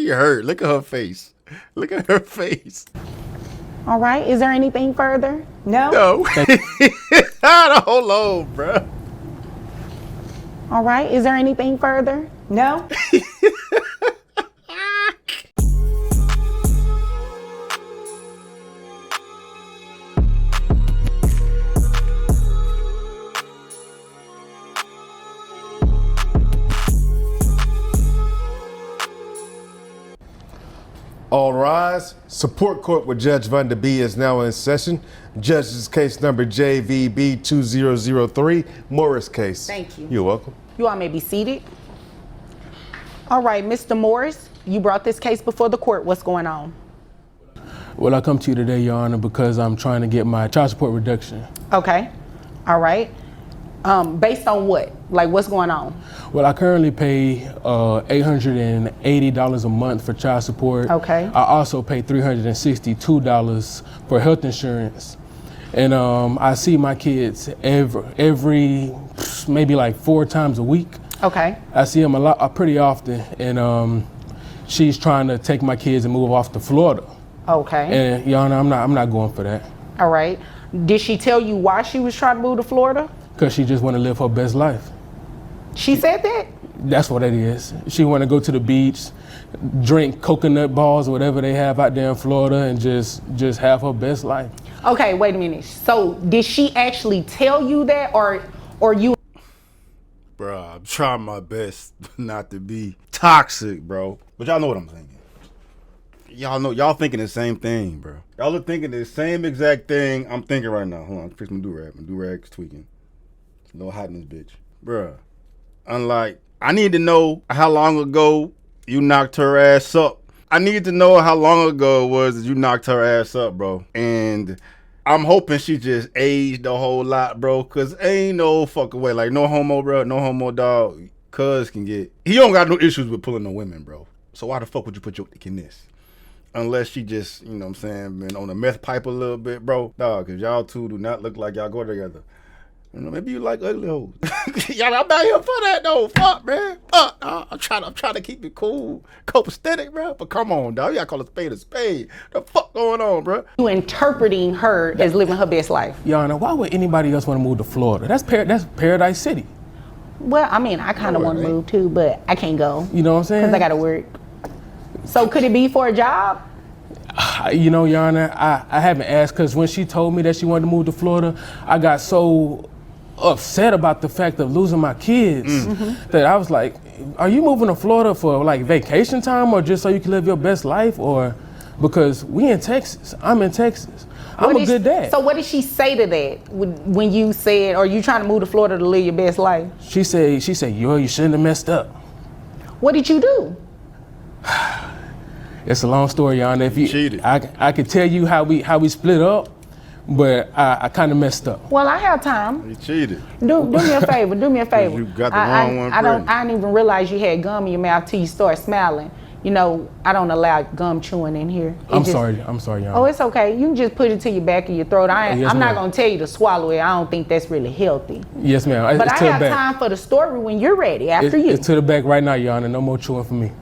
You hurt. Look at her face. Look at her face. All right. Is there anything further? No? No. Hold on, bro. All right. Is there anything further? No? All rise. Support court with Judge Van Der Bee is now in session. Judge's case number JVB 2003, Morris case. Thank you. You're welcome. You all may be seated. All right, Mr. Morris, you brought this case before the court. What's going on? Well, I come to you today, Your Honor, because I'm trying to get my child support reduction. Okay. All right. Based on what? Like, what's going on? Well, I currently pay $880 a month for child support. Okay. I also pay $362 for health insurance. And I see my kids every maybe like 4 times a week. Okay. I see them pretty often. And she's trying to take my kids and move off to Florida. Okay. And Your Honor, I'm not going for that. All right. Did she tell you why she was trying to move to Florida? Because she just want to live her best life. She said that? That's what it is. She want to go to the beach, drink coconut balls or whatever they have out there in Florida, and just have her best life. Okay, wait a minute. So did she actually tell you that, or you? Bro, I'm trying my best not to be toxic, bro. But y'all know what I'm thinking. Y'all thinking the same thing, bro. Y'all are thinking the same exact thing I'm thinking right now. Hold on, I'm fixing my do-rag. My do-rag's tweaking. It's a little hot in this bitch. Bruh, unlike, I need to know how long ago you knocked her ass up. I need to know how long ago it was that you knocked her ass up, bro. And I'm hoping she just aged a whole lot, bro, because ain't no fucking way. Like, no homo, bro. No homo, dog. Cuz can get, he don't got no issues with pulling no women, bro. So why the fuck would you put your dick in this? Unless she just, you know what I'm saying, been on the meth pipe a little bit, bro. Dog, because y'all two do not look like y'all go together. You know, maybe you like ugly hoes. Y'all, I'm not here for that, though. Fuck, man. Fuck, I'm trying to keep it cool, copacetic, bro. But come on, dog. You gotta call a spade a spade. The fuck going on, bro? You interpreting her as living her best life? Your Honor, why would anybody else want to move to Florida? That's Paradise City. Well, I mean, I kind of want to move too, but I can't go. You know what I'm saying? Because I gotta work. So could it be for a job? You know, Your Honor, I haven't asked, because when she told me that she wanted to move to Florida, I got so upset about the fact of losing my kids that I was like, are you moving to Florida for like vacation time, or just so you can live your best life, or because we in Texas? I'm in Texas. I'm a good dad. So what did she say to that when you said, are you trying to move to Florida to live your best life? She said, yo, you shouldn't have messed up. What did you do? It's a long story, Your Honor. If you cheated. I could tell you how we split up, but I kind of messed up. Well, I have time. You cheated. Do me a favor. Do me a favor. You got the wrong one. I didn't even realize you had gum in your mouth till you start smiling. You know, I don't allow gum chewing in here. I'm sorry, Your Honor. Oh, it's okay. You can just put it to your back of your throat. I'm not gonna tell you to swallow it. I don't think that's really healthy. Yes, ma'am. But I have time for the story when you're ready. After you. It's to the back right now, Your Honor. No more chewing for me.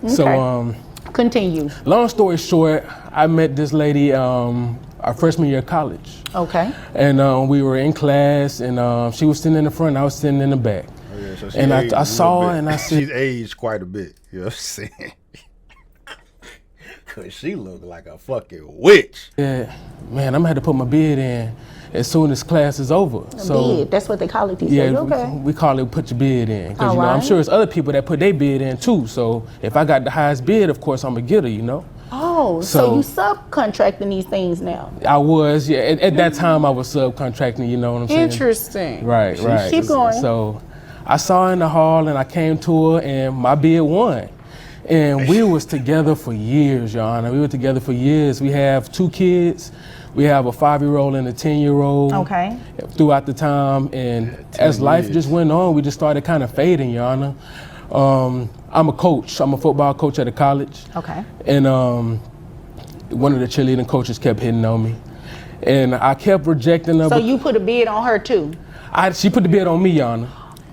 Okay. So continue. Long story short, I met this lady our freshman year of college. Okay. And we were in class, and she was sitting in the front, I was sitting in the back. Oh, yeah, so and I saw her and I said, she's aged quite a bit. You know what I'm saying? Cause she looked like a fucking witch. Yeah, man, I'm gonna have to put my bid in as soon as class is over. Bid, that's what they call it these days. Yeah, okay. we call it put your bid in. Because you know, right. I'm sure there's other people that put their bid in too. So if I got the highest bid, of course I'm a getter, you know. Oh, so you subcontracting these things now? I was, yeah. At that time I was subcontracting, you know what I'm saying? Interesting. Right. Keep going. So I saw her in the hall and I came to her and my bid won. And we was together for years, Your Honor. We were together for years. We have 2 kids. We have a 5-year-old and a 10-year-old. Okay. Throughout the time, and as life just went on, we just started kind of fading, Your Honor. I'm a coach. I'm a football coach at a college. Okay. And one of the cheerleading coaches kept hitting on me, and I kept rejecting her. So you put a bid on her too? She put the bid on me, Your Honor.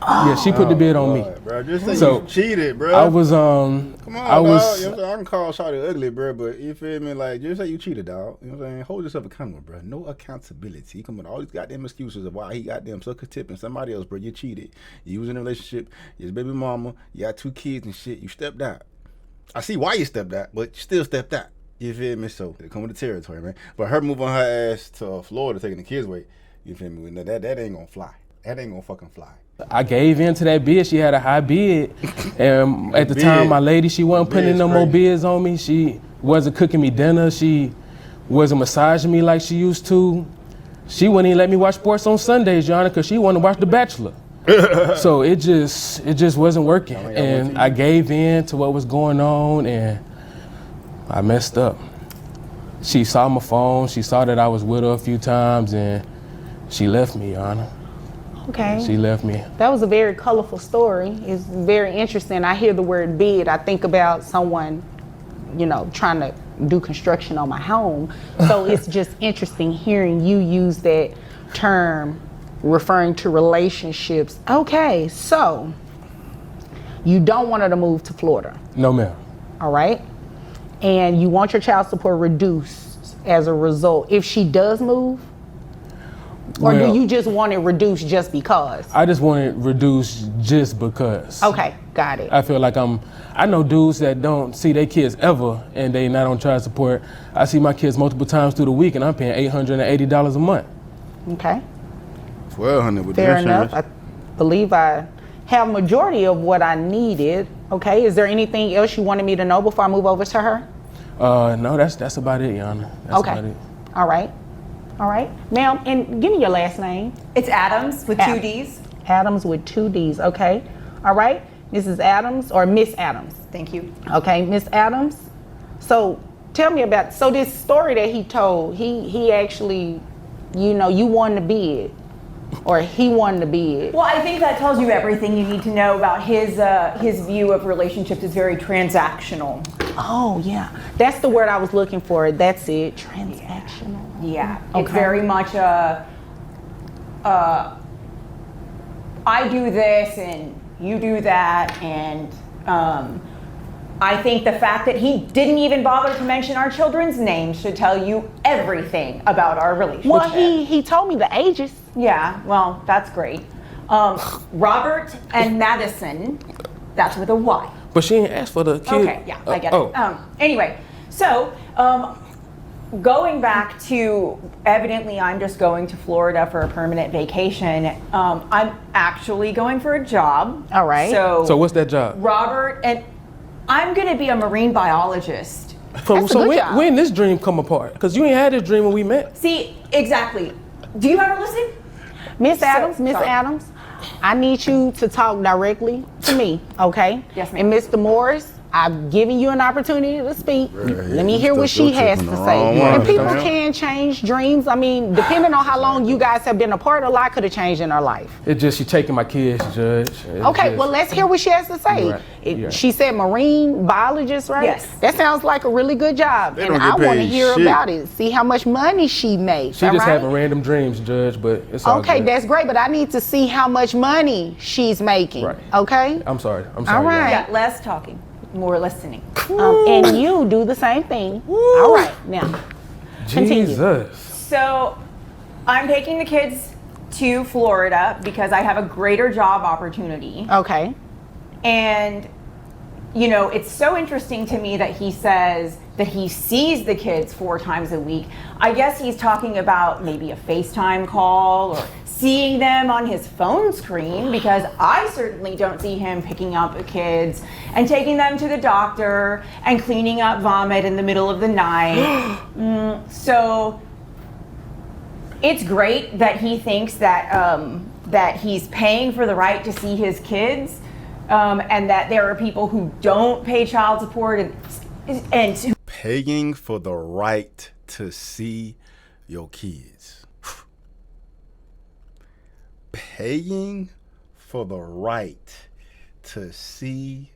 Yeah, she put the bid on me. Bro, just say So, you cheated, bro. I was Come on, I was dog. You know what I'm saying? I can call Shawty ugly, bro, but you feel me? Like, just say you cheated, dog. You know what I'm saying? Hold yourself accountable, bro. No accountability. You come with all these goddamn excuses of why he goddamn suck a tip and somebody else, bro. You cheated. You was in a relationship. You was baby mama. You got 2 kids and shit. You stepped out. I see why you stepped out, but you still stepped out. You feel me? So it come with the territory, man. But her moving her ass to Florida, taking the kids away. You feel me? That ain't gonna fly. That ain't gonna fucking fly. I gave in to that bid. She had a high bid, and at the time, my lady, she wasn't putting in no more bids on me. She wasn't cooking me dinner. She wasn't massaging me like she used to. She wouldn't even let me watch sports on Sundays, Your Honor, because she wanted to watch The Bachelor. So it just wasn't working, and I gave in to what was going on, and I messed up. She saw my phone. She saw that I was with her a few times, and she left me, Your Honor. Okay. She left me. That was a very colorful story. It's very interesting. I hear the word bid. I think about someone, you know, trying to do construction on my home. So it's just interesting hearing you use that term referring to relationships. Okay, so you don't want her to move to Florida. No, ma'am. All right. And you want your child support reduced as a result if she does move? Or Well, do you just want it reduced just because? I just want it reduced just because. Okay, got it. I feel like I know dudes that don't see their kids ever and they not on child support. I see my kids multiple times through the week and I'm paying $880 a month. Okay. $1,200 with Fair the enough. insurance. I believe I have majority of what I needed. Okay. Is there anything else you wanted me to know before I move over to her? No, that's about it, Your Honor. That's Okay. about it. All right. All right. Ma'am, and give me your last name. It's Adams with 2 D's. Adams with 2 D's. Okay. All right. Mrs. Adams or Miss Adams. Thank you. Okay, Miss Adams. So tell me about, so this story that he told, he actually, you know, you won the bid. Or he won the bid. Well, I think that tells you everything you need to know about his view of relationships is very transactional. Oh yeah, that's the word I was looking for. That's it, transactional. Yeah, Okay. it's very much I do this and you do that, and I think the fact that he didn't even bother to mention our children's names should tell you everything about our relationship. Well, he told me the ages. Yeah, well, that's great. Robert and Madison, that's with a Y. But she ain't asked for the kid. Okay, yeah, I get it. Anyway, so going back to, evidently I'm just going to Florida for a permanent vacation. I'm actually going for a job. All right. So what's that job? Robert, and I'm gonna be a marine biologist. That's a good job. When this dream come apart? Because you ain't had this dream when we met. See, exactly. Do you ever listen? Miss Adams, Miss sorry. Adams, I need you to talk directly to me, okay? Yes, ma'am. And Mr. Morris, I've given you an opportunity to speak. Let me hear what she has to say. And people can change dreams. I mean, depending on how long you guys have been apart, a lot could have changed in her life. It's just she taking my kids, Judge. Okay, well, let's hear what she has to say. Right, right. She said marine biologist, right? Yes. That sounds like a really good job. They And don't I get want to paid hear shit. about it. See how much money she makes. She all just right? having random dreams, Judge, but it's all Okay, good. that's great, but I need to see how much money she's making. Right. Okay? I'm sorry. All Your right. Honor. Yeah, less talking, more listening. And you do the same thing. All right, now, continue. Jesus. So I'm taking the kids to Florida because I have a greater job opportunity. Okay. And, you know, it's so interesting to me that he says that he sees the kids 4 times a week. I guess he's talking about maybe a FaceTime call or seeing them on his phone screen, because I certainly don't see him picking up the kids and taking them to the doctor and cleaning up vomit in the middle of the night. So it's great that he thinks that that he's paying for the right to see his kids, and that there are people who don't pay child support and Paying for the right to see your kids. Paying for the right to see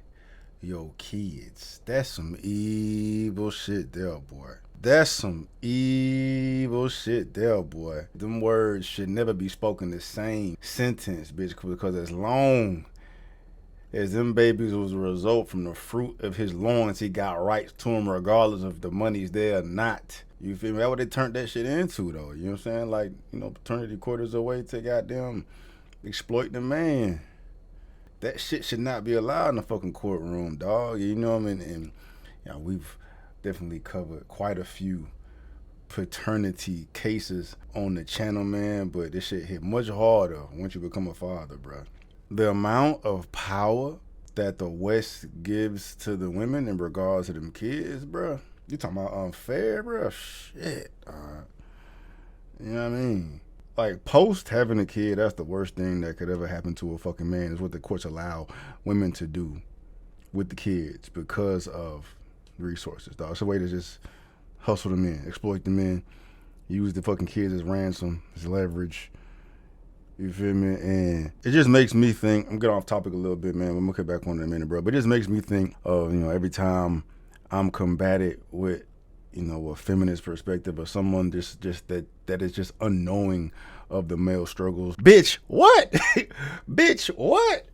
your kids. That's some evil shit there, boy. That's some evil shit there, boy. Them words should never be spoken the same sentence, bitch, because as long as them babies was a result from the fruit of his loins, he got rights to them regardless of the money's there or not. You feel me? That's what they turned that shit into, though. You know what I'm saying? Like, you know, paternity court is a way to goddamn exploit the man. That shit should not be allowed in the fucking courtroom, dog. You know what I mean? And you know, we've definitely covered quite a few paternity cases on the channel, man, but this shit hit much harder once you become a father, bro. The amount of power that the West gives to the women in regards to them kids, bro. You talking about unfair, bro? Shit. You know what I mean? Like, post having a kid, that's the worst thing that could ever happen to a fucking man, is what the courts allow women to do with the kids because of resources, dog. It's a way to just hustle the men, exploit the men, use the fucking kids as ransom, as leverage. You feel me? And it just makes me think, I'm getting off topic a little bit, man. I'm gonna get back on it in a minute, bro. But it just makes me think of, you know, every time I'm combated with, you know, a feminist perspective or someone just that is just unknowing of the male struggles. Bitch, what? Bitch, what?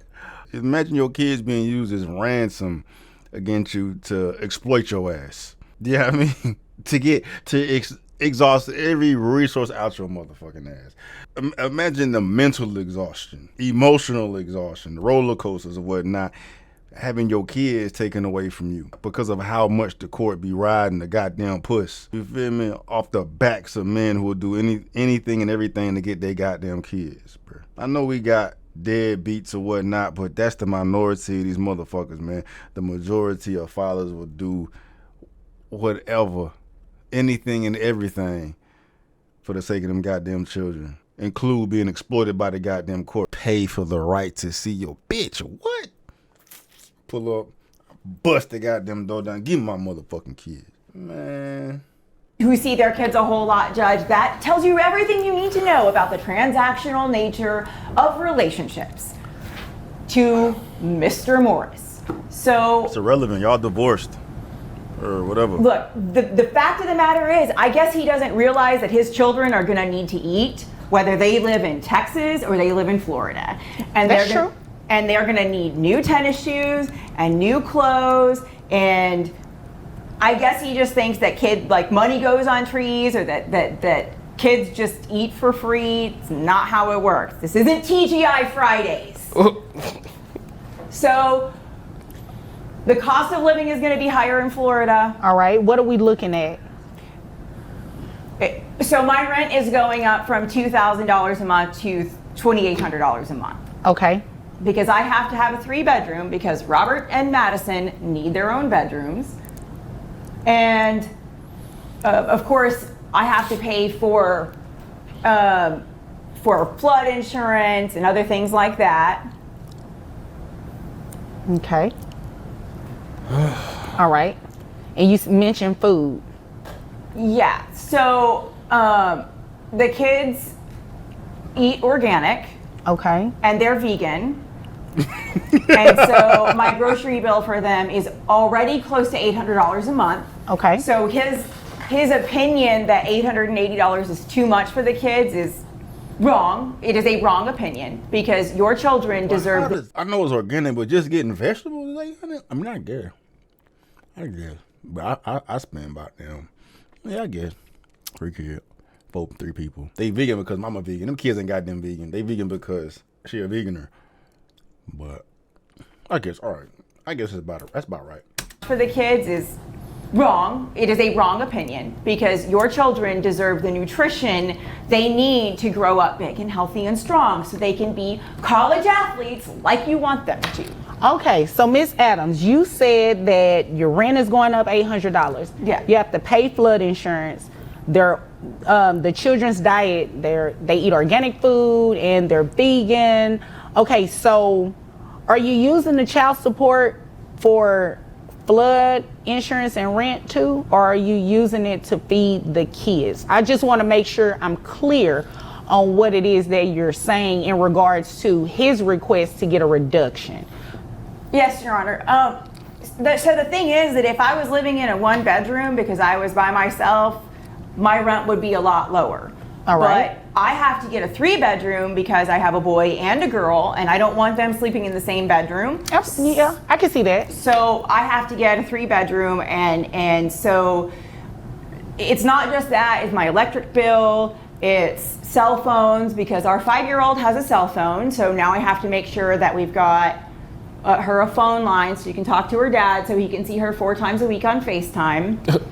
Imagine your kids being used as ransom against you to exploit your ass. You know what I mean? to exhaust every resource out your motherfucking ass. Imagine the mental exhaustion, emotional exhaustion, the roller coasters and whatnot, having your kids taken away from you because of how much the court be riding the goddamn puss. You feel me? Off the backs of men who will do anything and everything to get their goddamn kids, bro. I know we got deadbeats or whatnot, but that's the minority of these motherfuckers, man. The majority of fathers will do whatever, anything and everything for the sake of them goddamn children, include being exploited by the goddamn court. Pay for the right to see your bitch. What? Pull up, bust the goddamn door down, give me my motherfucking kids. Man. Who see their kids a whole lot, Judge. That tells you everything you need to know about the transactional nature of relationships. To Mr. Morris. So it's irrelevant. Y'all divorced or whatever. Look, the fact of the matter is, I guess he doesn't realize that his children are gonna need to eat, whether they live in Texas or they live in Florida. And That's true. And they're gonna need new tennis shoes and new clothes, and I guess he just thinks that money goes on trees, or that kids just eat for free. It's not how it works. This isn't TGI Fridays. So the cost of living is gonna be higher in Florida. All right, what are we looking at? So my rent is going up from $2,000 a month to $2,800 a month. Okay. Because I have to have a 3-bedroom because Robert and Madison need their own bedrooms. And of course, I have to pay for flood insurance and other things like that. Okay. All right. And you mentioned food. Yeah, so the kids eat organic. Okay. And they're vegan. And so my grocery bill for them is already close to $800 a month. Okay. So his opinion that $880 is too much for the kids is wrong. It is a wrong opinion because your children deserve. I know it's organic, but just getting vegetables is $800. I mean, I guess, but I spend about them. Yeah, I guess 3 kids, 3 people. They vegan because mama vegan. Them kids ain't goddamn vegan. They vegan because she a veganer. But I guess, all right. I guess that's about right. For the kids is wrong. It is a wrong opinion because your children deserve the nutrition they need to grow up big and healthy and strong so they can be college athletes like you want them to. Okay, so Miss Adams, you said that your rent is going up $800. Yeah. You have to pay flood insurance. The children's diet, they eat organic food and they're vegan. Okay, so are you using the child support for flood insurance and rent too, or are you using it to feed the kids? I just want to make sure I'm clear on what it is that you're saying in regards to his request to get a reduction. Yes, Your Honor. So the thing is that if I was living in a 1-bedroom because I was by myself, my rent would be a lot lower. All right. But I have to get a 3-bedroom because I have a boy and a girl, and I don't want them sleeping in the same bedroom. Yeah, I can see that. So I have to get a 3-bedroom, and so it's not just that, it's my electric bill, it's cell phones, because our 5-year-old has a cell phone, so now I have to make sure that we've got her a phone line so you can talk to her dad so he can see her 4 times a week on FaceTime.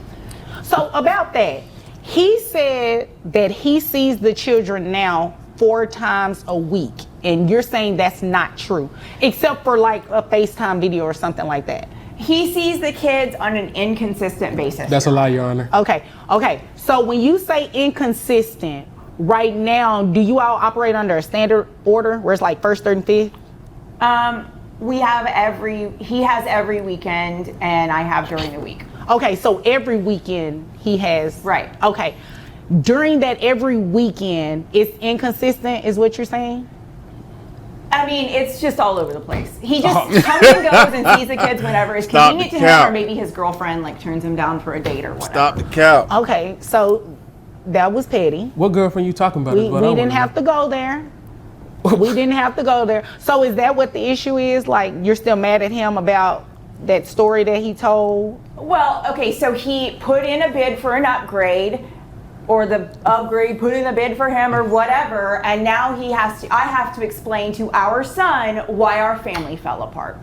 So about that, he said that he sees the children now 4 times a week, and you're saying that's not true, except for like a FaceTime video or something like that. He sees the kids on an inconsistent basis. That's a lie, Your Honor. Okay. So when you say inconsistent, right now, do you all operate under a standard order where it's like first, third, and fifth? He has every weekend, and I have during the week. Okay, so every weekend he has. Right. Okay. During that every weekend, it's inconsistent, is what you're saying? I mean, it's just all over the place. He just comes and goes and sees the kids whenever it's convenient to him, or maybe his girlfriend like turns him down for a date or whatever. Stop the count. Okay, so that was petty. What girlfriend you talking about? We didn't have to go there. We didn't have to go there. So is that what the issue is? Like, you're still mad at him about that story that he told? Well, okay, so he put in a bid for an upgrade, or the upgrade put in a bid for him or whatever, and now I have to explain to our son why our family fell apart.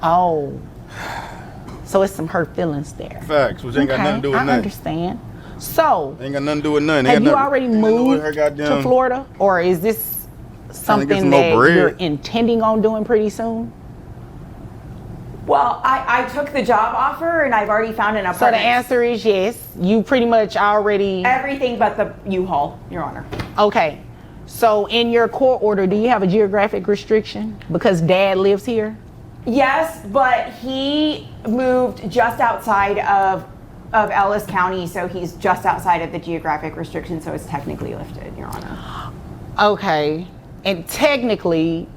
Oh. So it's some hurt feelings there. Facts, which ain't got nothing to do with I nothing. understand. So, Ain't got nothing to do with nothing. have you already moved to Florida, or is this something some that more bread. you're intending on doing pretty soon? Well, I took the job offer and I've already found an So apartment. the answer is yes. You pretty much already... Everything but the U-Haul, Your Honor. Okay. So in your court order, do you have a geographic restriction because dad lives here? Yes, but he moved just outside of Ellis County, so he's just outside of the geographic restriction, so it's technically lifted, Your Honor. Okay. And technically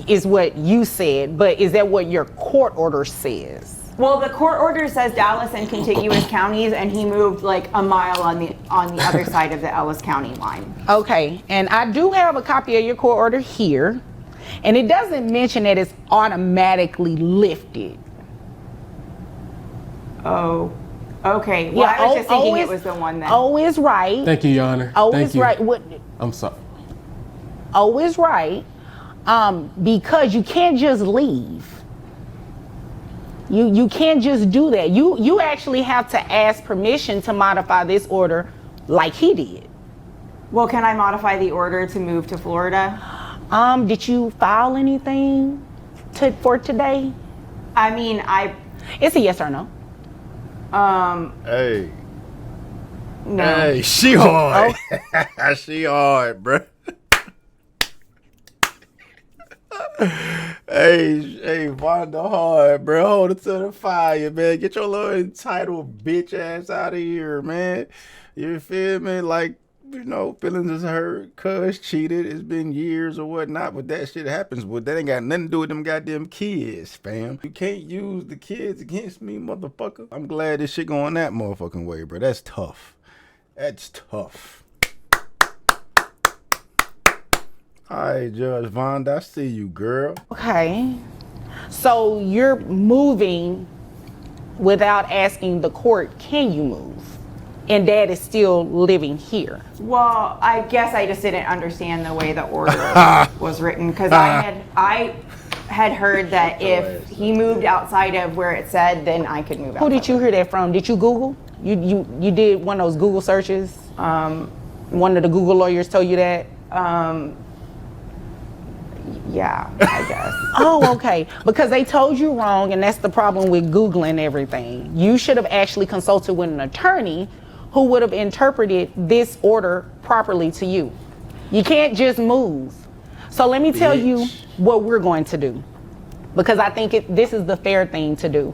is what you said, but is that what your court order says? Well, the court order says Dallas and contiguous counties, and he moved like a mile on the other side of the Ellis County line. Okay, and I do have a copy of your court order here, and it doesn't mention that it's automatically lifted. Oh, okay. Well, I was just thinking it was the one that... O is right. Thank you, Your Honor. O Thank is you. right. What? I'm sorry. O is right, because you can't just leave. You can't just do that. You actually have to ask permission to modify this order like he did. Well, can I modify the order to move to Florida? Did you file anything for today? I mean, It's a yes or no. Hey. No. Hey, she hard. She hard, bruh. Hey, Vonda hard, bro. Hold it to the fire, man. Get your little entitled bitch ass out of here, man. You feel me? Like, you know, feelings is hurt, cuz cheated. It's been years or whatnot, but that shit happens. But that ain't got nothing to do with them goddamn kids, fam. You can't use the kids against me, motherfucker. I'm glad this shit going that motherfucking way, bro. That's tough. That's tough. All right, Judge Vonda, I see you, girl. Okay. So you're moving without asking the court, can you move? And dad is still living here. Well, I guess I just didn't understand the way the order was written, because I had heard that if he moved outside of where it said, then I could move out. Who did you hear that from? Did you Google? You did one of those Google searches? One of the Google lawyers told you that? Yeah, I guess. Oh, okay. Because they told you wrong, and that's the problem with Googling everything. You should have actually consulted with an attorney who would have interpreted this order properly to you. You can't just move. So let me tell you what we're going to do, because I think this is the fair thing to do.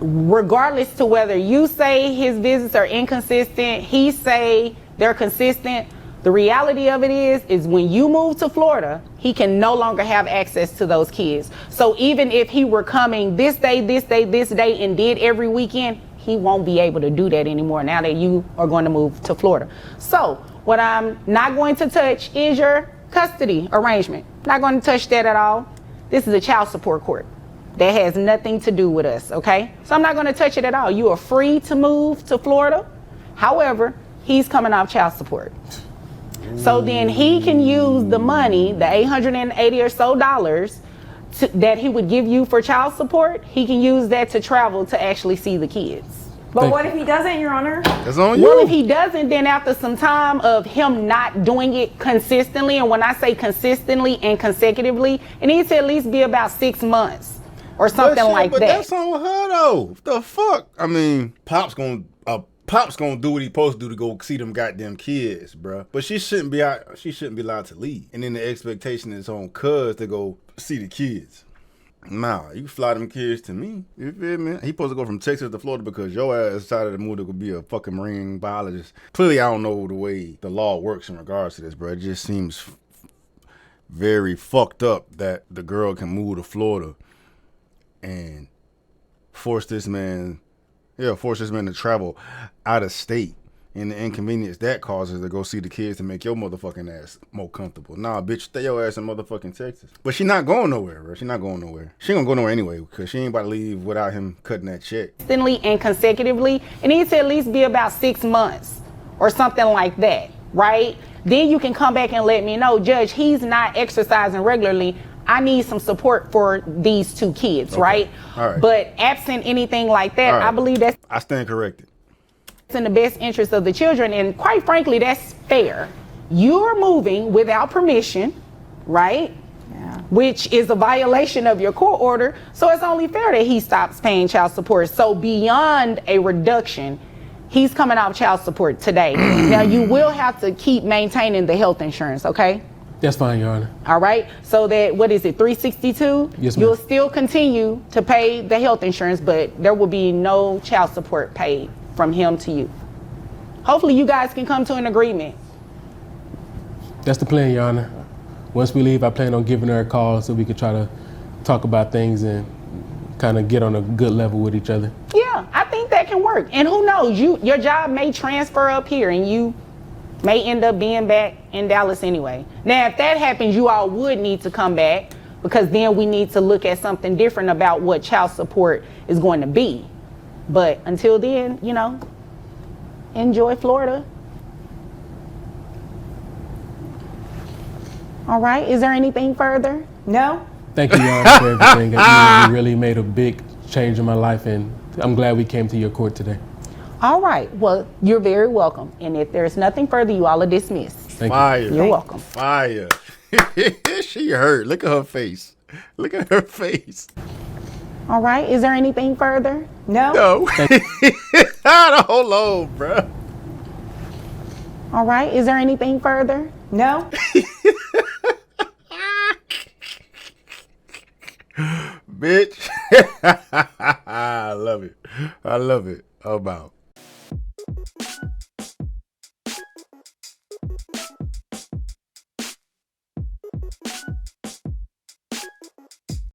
Regardless to whether you say his visits are inconsistent, he say they're consistent, The reality of it is when you move to Florida, he can no longer have access to those kids. So even if he were coming this day, and did every weekend, he won't be able to do that anymore now that you are going to move to Florida. So what I'm not going to touch is your custody arrangement. Not going to touch that at all. This is a child support court. That has nothing to do with us, okay? So I'm not going to touch it at all. You are free to move to Florida. However, he's coming off child support. So then he can use the money, the $880 or so that he would give you for child support. He can use that to travel to actually see the kids. But what if he doesn't, Your Honor? That's on you. Well, if he doesn't, then after some time of him not doing it consistently, and when I say consistently and consecutively, it needs to at least be about 6 months or something like but that. That's on her though. The fuck? I mean, Pop's gonna do what he's supposed to do to go see them goddamn kids, bruh. But she shouldn't be out. She shouldn't be allowed to leave. And then the expectation is on cuz to go see the kids. Nah, you fly them kids to me. You feel me? He supposed to go from Texas to Florida because your ass decided to move to be a fucking marine biologist. Clearly, I don't know the way the law works in regards to this, bro. It just seems very fucked up that the girl can move to Florida and force this man to travel out of state, and the inconvenience that causes to go see the kids to make your motherfucking ass more comfortable. Nah, bitch, stay your ass in motherfucking Texas. But she not going nowhere, bro. She not going nowhere. She ain't gonna go nowhere anyway, because she ain't about to leave without him cutting that check. Consistently and consecutively, it needs to at least be about 6 months or something like that, right? Then you can come back and let me know, Judge, he's not exercising regularly. I need some support for these 2 kids, right? All right. But absent anything like that, Right. I believe that's I stand corrected. in the best interest of the children, and quite frankly, that's fair. You're moving without permission, right? Yeah. Which is a violation of your court order, so it's only fair that he stops paying child support. So beyond a reduction, he's coming off child support today. Now you will have to keep maintaining the health insurance, okay? That's fine, Your Honor. All right, so that, what is it, 362? Yes, ma'am. You'll still continue to pay the health insurance, but there will be no child support paid from him to you. Hopefully you guys can come to an agreement. That's the plan, Your Honor. Once we leave, I plan on giving her a call so we could try to talk about things and kind of get on a good level with each other. Yeah, I think that can work. And who knows, your job may transfer up here and you may end up being back in Dallas anyway. Now, if that happens, you all would need to come back, because then we need to look at something different about what child support is going to be. But until then, enjoy Florida. All right, is there anything further? No? Thank you, Your Honor, for everything. You really made a big change in my life, and I'm glad we came to your court today. All right, well, you're very welcome. And if there's nothing further, you all are dismissed. Thank you. Fire. You're welcome. Fire. She hurt. Look at her face. Look at her face. All right, is there anything further? No? No. Hold on, bro. All right, is there anything further? No? Bitch. I love it. I love it. I'm out.